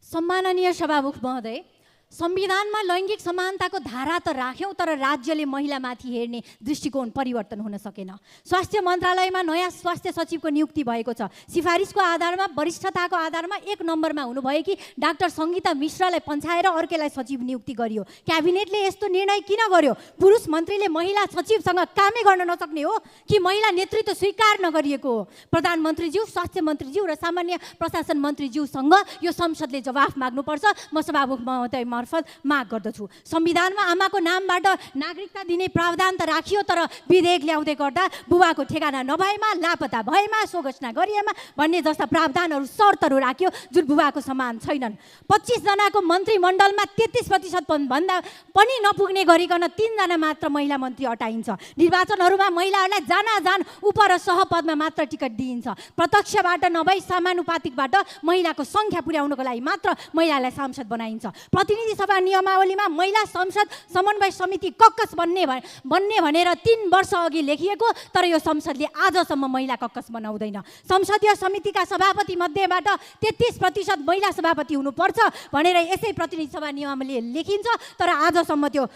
सम्माननीय सभामुख महोदय, संविधानमा लैङ्गिक समानताको धारा त राख्यौँ, तर राज्यले महिलामाथि हेर्ने दृष्टिकोण परिवर्तन हुन सकेन। स्वास्थ्य मन्त्रालयमा नयाँ स्वास्थ्य सचिवको नियुक्ति भएको छ। सिफारिसको आधारमा, वरिष्ठताको आधारमा 1 नम्बरमा हुनुभयो कि डाक्टर सङ्गीता मिश्रलाई पन्छाएर अर्कैलाई सचिव नियुक्ति गरियो। क्याबिनेटले यस्तो निर्णय किन गर्यो? पुरुष मन्त्रीले महिला सचिवसँग कामै गर्न नसक्ने हो कि महिला नेतृत्व स्वीकार नगरिएको हो? प्रधानमन्त्रीज्यू, स्वास्थ्य मन्त्रीज्यू र सामान्य प्रशासन मन्त्रीज्यूसँग यो संसदले जवाफ माग्नुपर्छ। म सभामुख महोदय मार्फत माग गर्दछु। संविधानमा आमाको नामबाट नागरिकता दिने प्रावधान त राखियो, तर विधेयक ल्याउँदै गर्दा बुबाको ठेगाना नभएमा, लापता भएमा, सोघोषणा गरिएमा भन्ने जस्ता प्रावधानहरू, शर्तहरू राखियो जुन बुबाको समान छैनन्। 25 जनाको मन्त्रीमण्डलमा 33% भन्दा पनि नपुग्ने गरिकन 3 जना मात्र महिला मन्त्री अटाइन्छ। निर्वाचनहरूमा महिलाहरूलाई जान उप र सहपदमा मात्र टिकट दिइन्छ। प्रत्यक्षबाट नभई समानुपातिकबाट महिलाको सङ्ख्या पुर्याउनको लागि मात्र महिलालाई सांसद बनाइन्छ। प्रतिनिधि सभा नियमावलीमा महिला संसद समन्वय समिति कक्कस बन्ने भनेर 3 वर्ष अघि लेखिएको, तर यो संसदले आजसम्म महिला कक्कस बनाउँदैन। संसदीय समितिका सभापति मध्येबाट 33% महिला सभापति हुनुपर्छ भनेर यसै प्रतिनिधि सभा नियमले लेखिन्छ, तर आजसम्म त्यो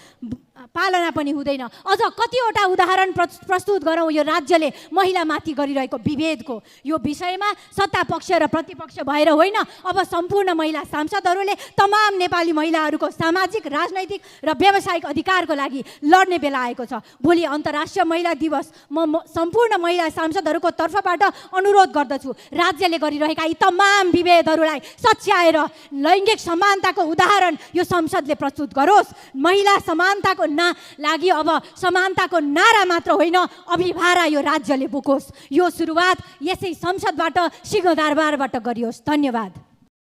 पालना पनि हुँदैन। अझ कतिवटा उदाहरण प्रस्तुत गरौँ यो राज्यले महिलामाथि गरिरहेको विभेदको। यो विषयमा सत्ता पक्ष र प्रतिपक्ष भएर होइन, अब सम्पूर्ण महिला सांसदहरूले तमाम नेपाली महिलाहरूको सामाजिक, राजनैतिक र व्यावसायिक अधिकारको लागि लड्ने बेला आएको छ। भोलि अन्तर्राष्ट्रिय महिला दिवस, म सम्पूर्ण महिला सांसदहरूको तर्फबाट अनुरोध गर्दछु, राज्यले गरिरहेका यी तमाम विभेदहरूलाई सच्याएर लैङ्गिक समानताको उदाहरण यो संसदले प्रस्तुत गरोस्। महिला समानताको लागि अब समानताको नारा मात्र होइन, अभिभारा यो राज्यले बोकोस्। यो सुरुवात यसै संसदबाट, सिंहदरबारबाट गरियोस्। धन्यवाद।